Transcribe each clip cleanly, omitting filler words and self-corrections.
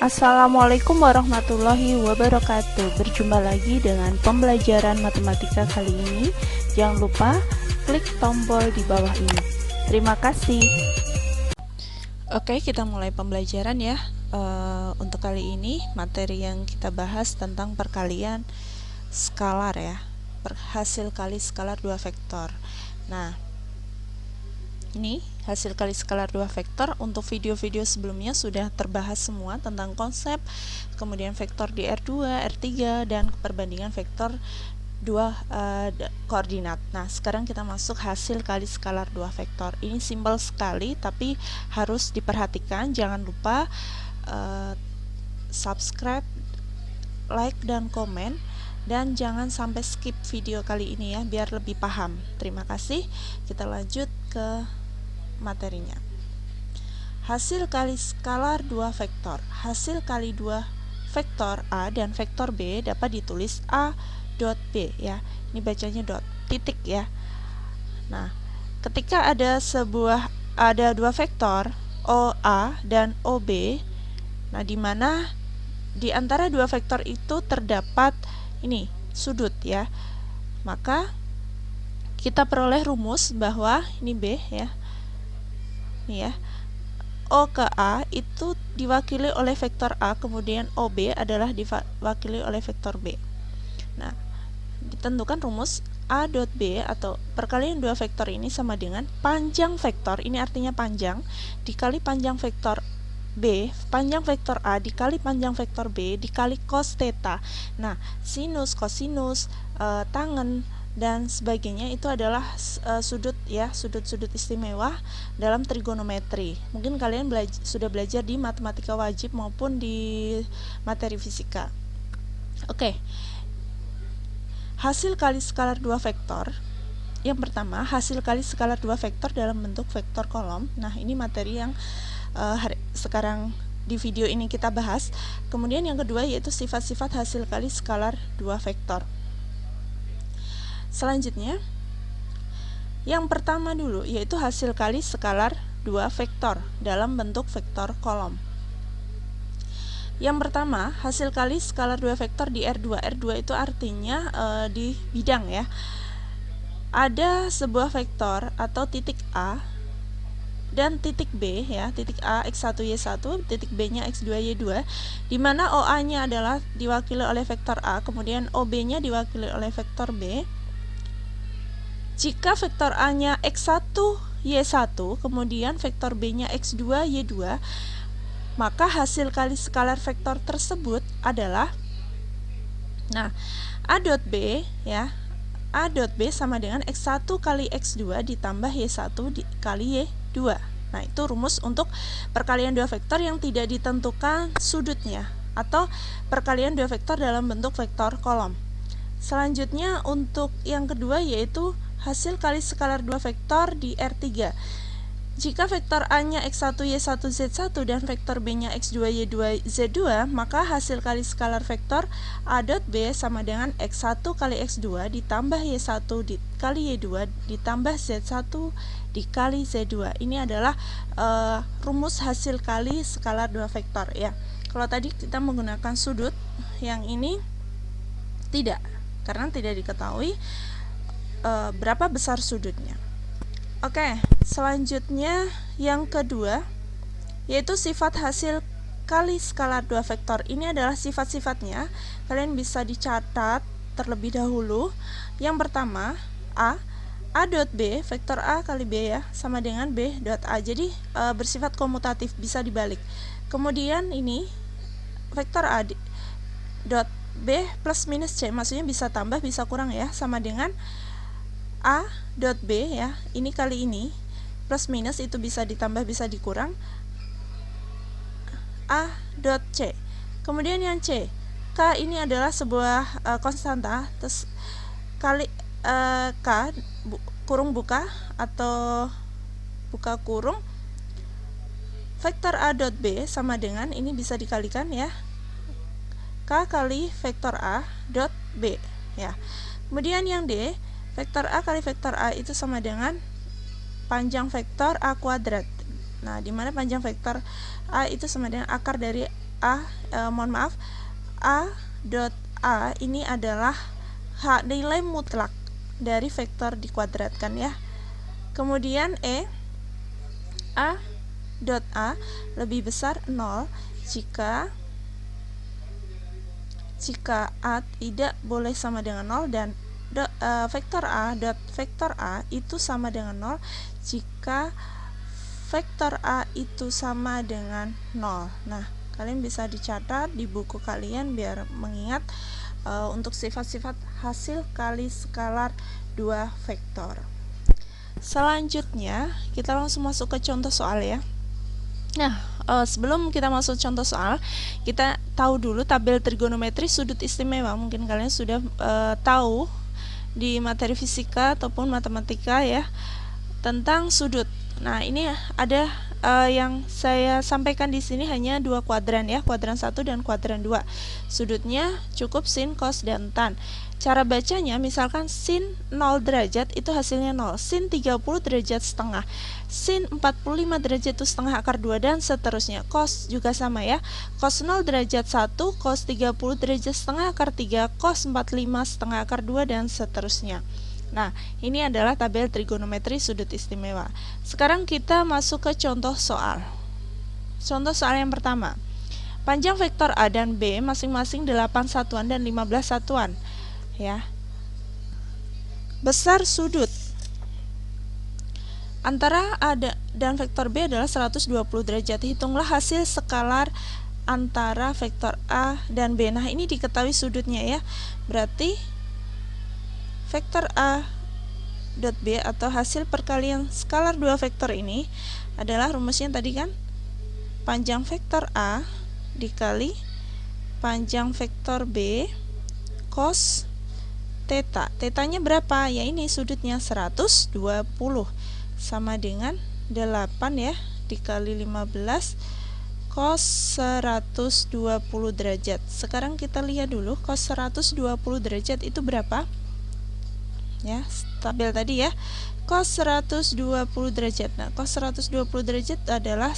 Assalamualaikum warahmatullahi wabarakatuh. Berjumpa lagi dengan pembelajaran matematika kali ini. Jangan lupa klik tombol di bawah ini. Terima kasih. Oke, kita mulai pembelajaran ya. Untuk kali ini materi yang kita bahas tentang perkalian skalar ya. Hasil kali skalar dua vektor. Nah, ini hasil kali skalar dua vektor. Untuk video-video sebelumnya sudah terbahas semua tentang konsep, kemudian vektor di R2, R3, dan perbandingan vektor dua koordinat. Nah, sekarang kita masuk hasil kali skalar dua vektor. Ini simpel sekali, tapi harus diperhatikan. Jangan lupa subscribe, like, dan komen. Dan jangan sampai skip video kali ini ya, biar lebih paham. Terima kasih. Kita lanjut ke materinya. Hasil kali skalar dua vektor. Hasil kali dua vektor A dan vektor B dapat ditulis A dot B ya. Ini bacanya dot, titik ya. Nah, ketika ada dua vektor OA dan OB, nah di mana di antara dua vektor itu terdapat ini sudut ya, maka kita peroleh rumus bahwa ini B ya, ini ya, O ke A itu diwakili oleh vektor A, kemudian OB adalah diwakili oleh vektor B. Nah, ditentukan rumus A dot B atau perkalian dua vektor ini sama dengan panjang vektor, ini artinya panjang, dikali panjang vektor B, panjang vektor A dikali panjang vektor B dikali cos theta. Nah, sinus, kosinus, tangen, dan sebagainya itu adalah sudut ya, sudut-sudut istimewa dalam trigonometri. Mungkin kalian sudah belajar di matematika wajib maupun di materi fisika. Oke. Hasil kali skalar dua vektor. Yang pertama, hasil kali skalar dua vektor dalam bentuk vektor kolom. Nah, ini materi yang sekarang di video ini kita bahas. Kemudian yang kedua yaitu sifat-sifat hasil kali skalar dua vektor. Selanjutnya, yang pertama dulu yaitu hasil kali skalar dua vektor dalam bentuk vektor kolom. Yang pertama, hasil kali skalar dua vektor di R2. R2 itu artinya di bidang ya. Ada sebuah vektor atau titik A dan titik B ya, titik A x1 y1, titik B-nya x2 y2, di mana OA-nya adalah diwakili oleh vektor A, kemudian OB-nya diwakili oleh vektor B. Jika vektor A-nya x1 y1, kemudian vektor B-nya x2 y2, maka hasil kali skalar vektor tersebut adalah, nah, A dot B ya, A dot B sama dengan x1 kali x2 ditambah y1 kali y2. Nah, itu rumus untuk perkalian dua vektor yang tidak ditentukan sudutnya, atau perkalian dua vektor dalam bentuk vektor kolom. Selanjutnya untuk yang kedua yaitu hasil kali skalar dua vektor di R3. Jika vektor A-nya x1 y1 z1 dan vektor B-nya x2 y2 z2, maka hasil kali skalar vektor A dot B sama dengan x1 kali x2 ditambah y1 kali y2 ditambah z1 dikali z2. Ini adalah rumus hasil kali skalar dua vektor ya. Kalau tadi kita menggunakan sudut, yang ini tidak, karena tidak diketahui berapa besar sudutnya. Oke, selanjutnya yang kedua yaitu sifat hasil kali skalar dua vektor. Ini adalah sifat-sifatnya, kalian bisa dicatat terlebih dahulu. Yang pertama, A dot B, vektor A kali B ya, sama dengan B dot A. Jadi bersifat komutatif, bisa dibalik. Kemudian ini vektor A dot B plus minus C, maksudnya bisa tambah bisa kurang ya, sama dengan A dot B ya, ini kali ini plus minus itu bisa ditambah bisa dikurang, A dot C. Kemudian yang C, K ini adalah sebuah konstanta, terus kali K kurung buka atau buka kurung, vektor A dot B sama dengan, ini bisa dikalikan ya, K kali vektor A dot B ya. Kemudian yang D, vektor A kali vektor A itu sama dengan panjang vektor A kuadrat. Nah, di mana panjang vektor A itu sama dengan akar dari A, A dot A ini adalah nilai mutlak dari vektor dikuadratkan ya. Kemudian A dot A lebih besar 0 jika A tidak boleh sama dengan 0 dan vektor A dot vektor A itu sama dengan 0 jika vektor A itu sama dengan 0. Nah, kalian bisa dicatat di buku kalian biar mengingat untuk sifat-sifat hasil kali skalar dua vektor. Selanjutnya, kita langsung masuk ke contoh soal ya. Nah, sebelum kita masuk contoh soal, kita tahu dulu tabel trigonometri sudut istimewa. Mungkin kalian sudah tahu di materi fisika ataupun matematika ya tentang sudut. Nah, ini ada yang saya sampaikan di sini hanya dua kuadran ya, kuadran 1 dan kuadran 2. Sudutnya cukup sin, cos, dan tan. Cara bacanya misalkan sin 0 derajat itu hasilnya 0, sin 30 derajat setengah, sin 45 derajat itu setengah akar 2 dan seterusnya. Cos juga sama ya, cos 0 derajat 1, cos 30 derajat setengah akar 3, cos 45 setengah akar 2 dan seterusnya. Nah, ini adalah tabel trigonometri sudut istimewa. Sekarang kita masuk ke contoh soal. Contoh soal yang pertama. Panjang vektor A dan B masing-masing 8 satuan dan 15 satuan. Ya. Besar sudut antara A dan vektor B adalah 120 derajat. Hitunglah hasil skalar antara vektor A dan B. Nah, ini diketahui sudutnya ya. Berarti vektor A dot B atau hasil perkalian skalar dua vektor ini adalah rumusnya tadi kan, panjang vektor A dikali panjang vektor B cos theta. Tetanya berapa? Ya ini sudutnya 120 sama dengan 8 ya dikali 15 cos 120 derajat. Sekarang kita lihat dulu cos 120 derajat itu berapa? Ya, tabel tadi ya, cos 120 derajat. Nah, cos 120 derajat adalah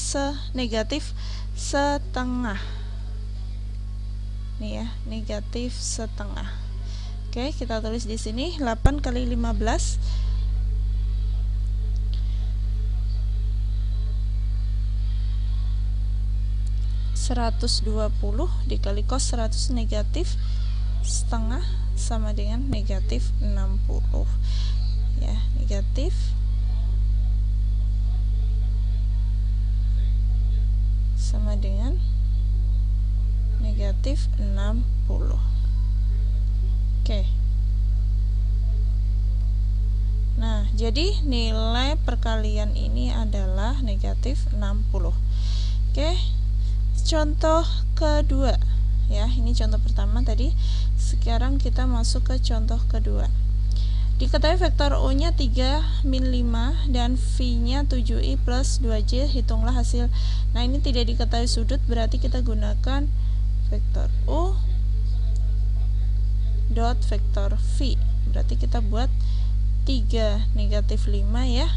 negatif setengah. Nih ya, negatif setengah. Oke, kita tulis di sini 8 kali 15 120 dikali cos 100 negatif setengah sama dengan negatif 60 ya, negatif sama dengan negatif 60. Oke. Nah, jadi nilai perkalian ini adalah negatif 60. Oke. Contoh kedua ya, ini contoh pertama tadi. Sekarang kita masuk ke contoh kedua. Diketahui vektor O-nya 3 min 5 dan V-nya 7i plus 2j. Hitunglah hasil. Nah, ini tidak diketahui sudut, berarti kita gunakan vektor O dot vektor V. Berarti kita buat 3 negatif 5 ya.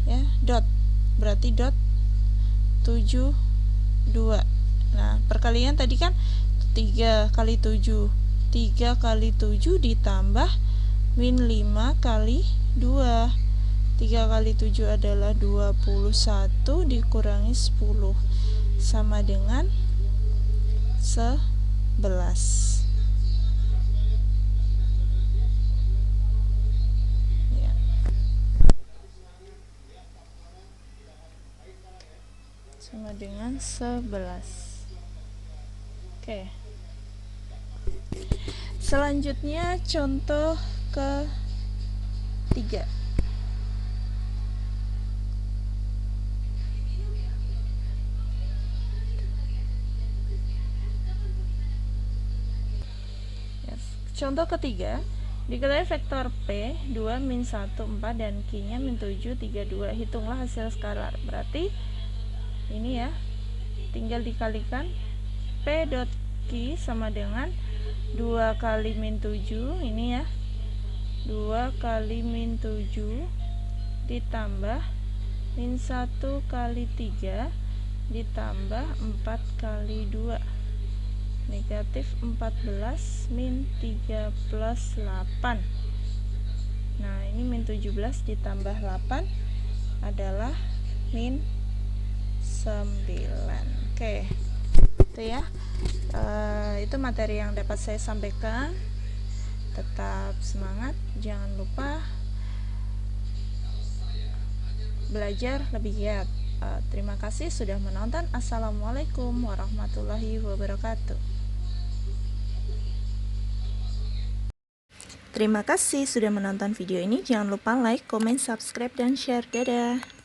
Ya, dot. Berarti dot 7 2. Nah, perkalian tadi kan 3 kali 7, 3 kali 7 ditambah min 5 kali 2. 3 kali 7 adalah 21 dikurangi 10 sama dengan 11. Ya. Sama dengan 11. Oke. Selanjutnya contoh ke-3. Contoh ketiga, diketahui vektor P 2 min 1 4 dan Q-nya min 7 3 2. Hitunglah hasil skalar. Berarti ini ya, tinggal dikalikan P dot Q sama dengan 2 kali min 7, ini ya, 2 kali min 7 ditambah min 1 kali 3 ditambah 4 kali 2, negatif 14 min 3 plus 8. Nah, ini min 17 ditambah 8 adalah min 9. Oke, itu ya. Itu materi yang dapat saya sampaikan. Tetap semangat, jangan lupa belajar lebih giat. Terima kasih sudah menonton. Assalamualaikum warahmatullahi wabarakatuh. Terima kasih sudah menonton video ini. Jangan lupa like, comment, subscribe, dan share. Dadah.